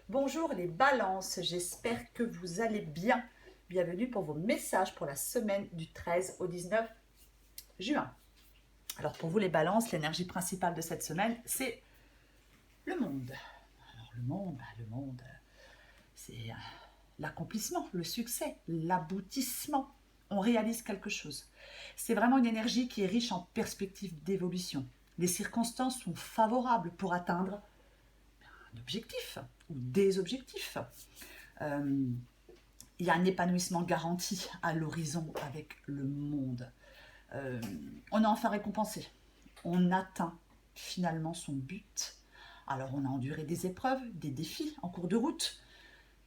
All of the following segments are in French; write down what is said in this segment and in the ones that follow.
Bonjour les balances, j'espère que vous allez bien. Bienvenue pour vos messages pour la semaine du 13 au 19 juin. Alors pour vous les balances, l'énergie principale de cette semaine, c'est le monde. Alors le monde, c'est l'accomplissement, le succès, l'aboutissement. On réalise quelque chose. C'est vraiment une énergie qui est riche en perspectives d'évolution. Les circonstances sont favorables pour atteindre un objectif ou des objectifs. Il y a un épanouissement garanti à l'horizon avec le monde. On est enfin récompensé. On atteint finalement son but. Alors on a enduré des épreuves, des défis en cours de route,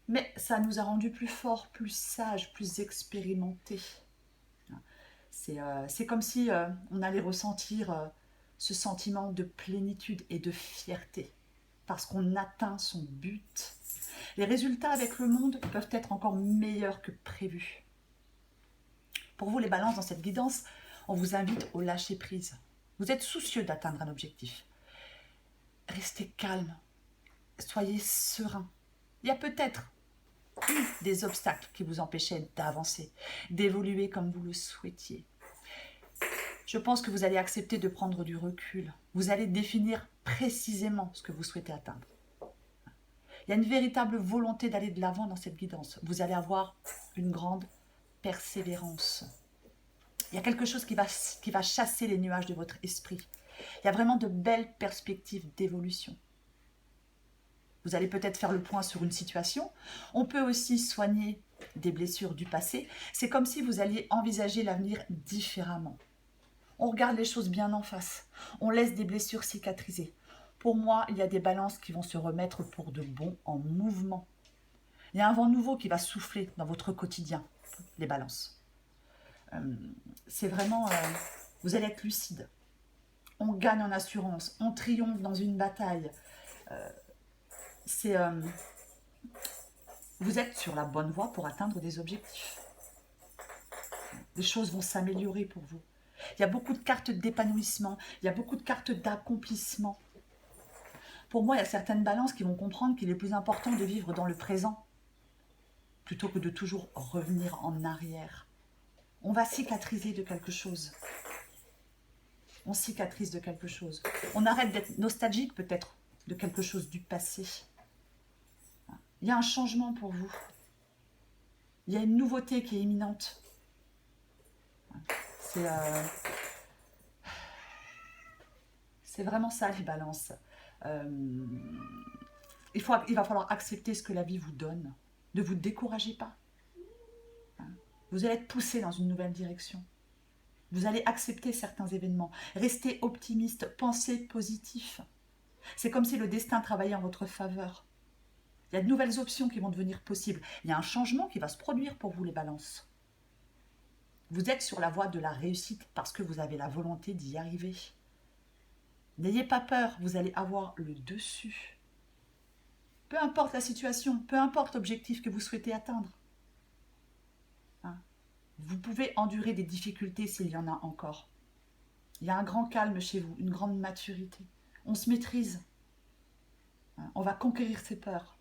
mais ça nous a rendus plus forts, plus sages, plus expérimentés. C'est comme si on allait ressentir ce sentiment de plénitude et de fierté, parce qu'on atteint son but. Les résultats avec le monde peuvent être encore meilleurs que prévu. Pour vous les balances, dans cette guidance, on vous invite au lâcher-prise. Vous êtes soucieux d'atteindre un objectif. Restez calme, soyez serein. Il y a peut-être des obstacles qui vous empêchaient d'avancer, d'évoluer comme vous le souhaitiez. Je pense que vous allez accepter de prendre du recul. Vous allez définir précisément ce que vous souhaitez atteindre. Il y a une véritable volonté d'aller de l'avant dans cette guidance. Vous allez avoir une grande persévérance. Il y a quelque chose qui va chasser les nuages de votre esprit. Il y a vraiment de belles perspectives d'évolution. Vous allez peut-être faire le point sur une situation. On peut aussi soigner des blessures du passé. C'est comme si vous alliez envisager l'avenir différemment. On regarde les choses bien en face. On laisse des blessures cicatriser. Pour moi, il y a des balances qui vont se remettre pour de bon en mouvement. Il y a un vent nouveau qui va souffler dans votre quotidien, les balances. C'est vraiment... vous allez être lucide. On gagne en assurance. On triomphe dans une bataille. Vous êtes sur la bonne voie pour atteindre des objectifs. Les choses vont s'améliorer pour vous. Il y a beaucoup de cartes d'épanouissement. Il y a beaucoup de cartes d'accomplissement. Pour moi, il y a certaines balances qui vont comprendre qu'il est plus important de vivre dans le présent plutôt que de toujours revenir en arrière. On va cicatriser de quelque chose. On cicatrise de quelque chose. On arrête d'être nostalgique peut-être de quelque chose du passé. Il y a un changement pour vous. Il y a une nouveauté qui est imminente. C'est vraiment ça les balances. Il va falloir accepter ce que la vie vous donne. Ne vous découragez pas. Vous allez être poussé dans une nouvelle direction. Vous allez accepter certains événements. Restez optimiste, pensez positif. C'est comme si le destin travaillait en votre faveur. Il y a de nouvelles options qui vont devenir possibles. Il y a un changement qui va se produire pour vous les balances. Vous êtes sur la voie de la réussite parce que vous avez la volonté d'y arriver. N'ayez pas peur, vous allez avoir le dessus. Peu importe la situation, peu importe l'objectif que vous souhaitez atteindre. Vous pouvez endurer des difficultés s'il y en a encore. Il y a un grand calme chez vous, une grande maturité. On se maîtrise. On va conquérir ses peurs.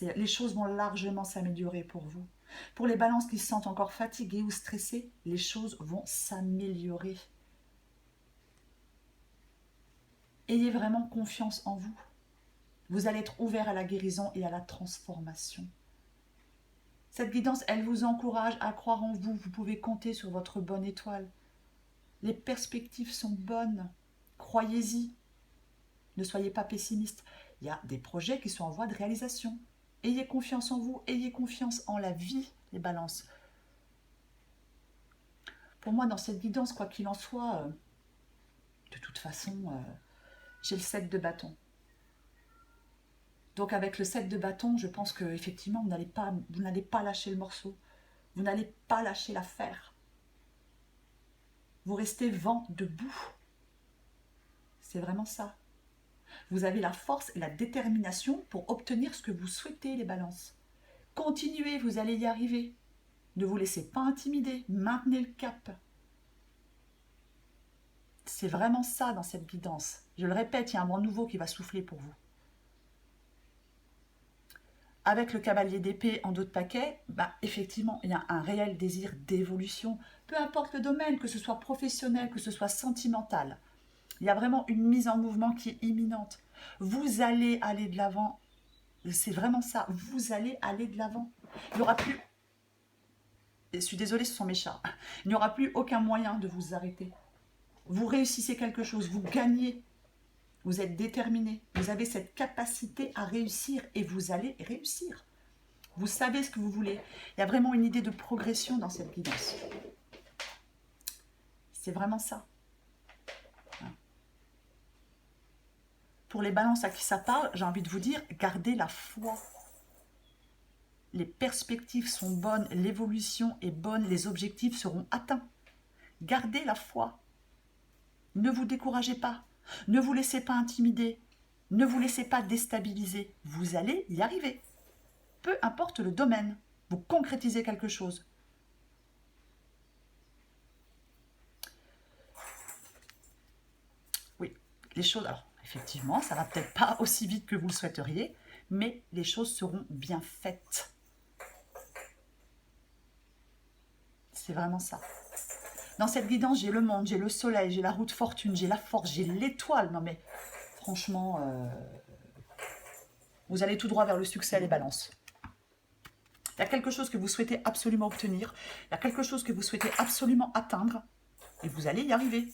Les choses vont largement s'améliorer pour vous. Pour les balances qui se sentent encore fatiguées ou stressées, les choses vont s'améliorer. Ayez vraiment confiance en vous. Vous allez être ouvert à la guérison et à la transformation. Cette guidance, elle vous encourage à croire en vous. Vous pouvez compter sur votre bonne étoile. Les perspectives sont bonnes. Croyez-y. Ne soyez pas pessimiste. Il y a des projets qui sont en voie de réalisation. Ayez confiance en vous. Ayez confiance en la vie, les balances. Pour moi, dans cette guidance, quoi qu'il en soit, de toute façon, j'ai le 7 de bâton. Donc avec le 7 de bâton, je pense qu'effectivement, vous n'allez pas lâcher le morceau. Vous n'allez pas lâcher l'affaire. Vous restez vent debout. C'est vraiment ça. Vous avez la force et la détermination pour obtenir ce que vous souhaitez, les balances. Continuez, vous allez y arriver. Ne vous laissez pas intimider. Maintenez le cap. C'est vraiment ça dans cette guidance. Je le répète, il y a un vent nouveau qui va souffler pour vous. Avec le cavalier d'épée en dos de paquet, bah, effectivement, il y a un réel désir d'évolution, peu importe le domaine, que ce soit professionnel, que ce soit sentimental. Il y a vraiment une mise en mouvement qui est imminente. Vous allez aller de l'avant, c'est vraiment ça, vous allez aller de l'avant. Il n'y aura plus, je suis désolée, ce sont mes chats, il n'y aura plus aucun moyen de vous arrêter. Vous réussissez quelque chose, vous gagnez, vous êtes déterminé, vous avez cette capacité à réussir et vous allez réussir. Vous savez ce que vous voulez. Il y a vraiment une idée de progression dans cette guidance. C'est vraiment ça. Pour les balances à qui ça parle, j'ai envie de vous dire, gardez la foi. Les perspectives sont bonnes, l'évolution est bonne, les objectifs seront atteints. Gardez la foi. Ne vous découragez pas. Ne vous laissez pas intimider. Ne vous laissez pas déstabiliser. Vous allez y arriver. Peu importe le domaine, vous concrétisez quelque chose. Oui, les choses... Alors, effectivement, ça ne va peut-être pas aussi vite que vous le souhaiteriez, mais les choses seront bien faites. C'est vraiment ça. Dans cette guidance, j'ai le monde, j'ai le soleil, j'ai la roue de fortune, j'ai la force, j'ai l'étoile. Non mais, franchement, vous allez tout droit vers le succès, les balances. Il y a quelque chose que vous souhaitez absolument obtenir, il y a quelque chose que vous souhaitez absolument atteindre, et vous allez y arriver.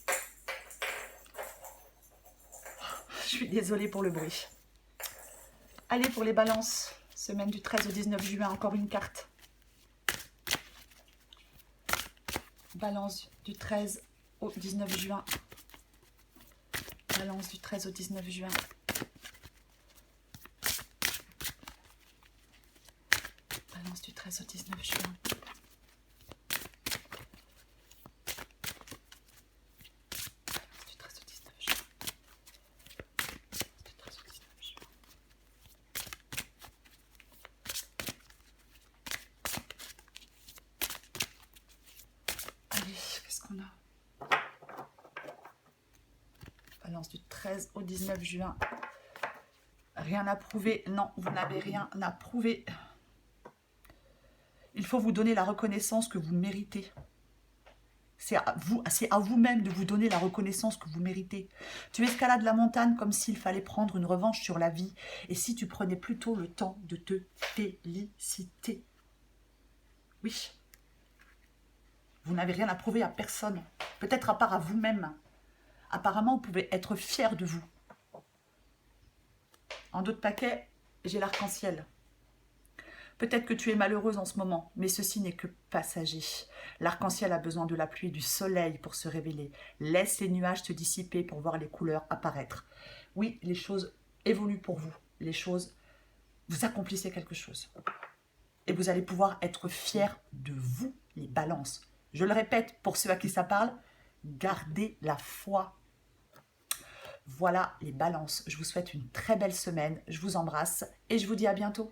Je suis désolée pour le bruit. Allez, pour les balances, semaine du 13 au 19 juin, encore une carte. Balance du 13 au 19 juin. Balance du 13 au 19 juin. Balance du 13 au 19 juin. Balance du 13 au 19 juin. Du 13 au 19 juin. Allez, qu'est-ce qu'on a? Balance du 13 au 19 juin. Rien à prouver. Non, vous n'avez rien à prouver. Il faut vous donner la reconnaissance que vous méritez. C'est à vous-même de vous donner la reconnaissance que vous méritez. Tu escalades la montagne comme s'il fallait prendre une revanche sur la vie. Et si tu prenais plutôt le temps de te féliciter? Oui. Vous n'avez rien à prouver à personne. Peut-être à part à vous-même. Apparemment, vous pouvez être fier de vous. En dos de paquet, j'ai l'arc-en-ciel. Peut-être que tu es malheureuse en ce moment, mais ceci n'est que passager. L'arc-en-ciel a besoin de la pluie et du soleil pour se révéler. Laisse les nuages se dissiper pour voir les couleurs apparaître. Oui, les choses évoluent pour vous. Les choses, vous accomplissez quelque chose. Et vous allez pouvoir être fiers de vous, les balances. Je le répète, pour ceux à qui ça parle, gardez la foi. Voilà les balances. Je vous souhaite une très belle semaine. Je vous embrasse et je vous dis à bientôt.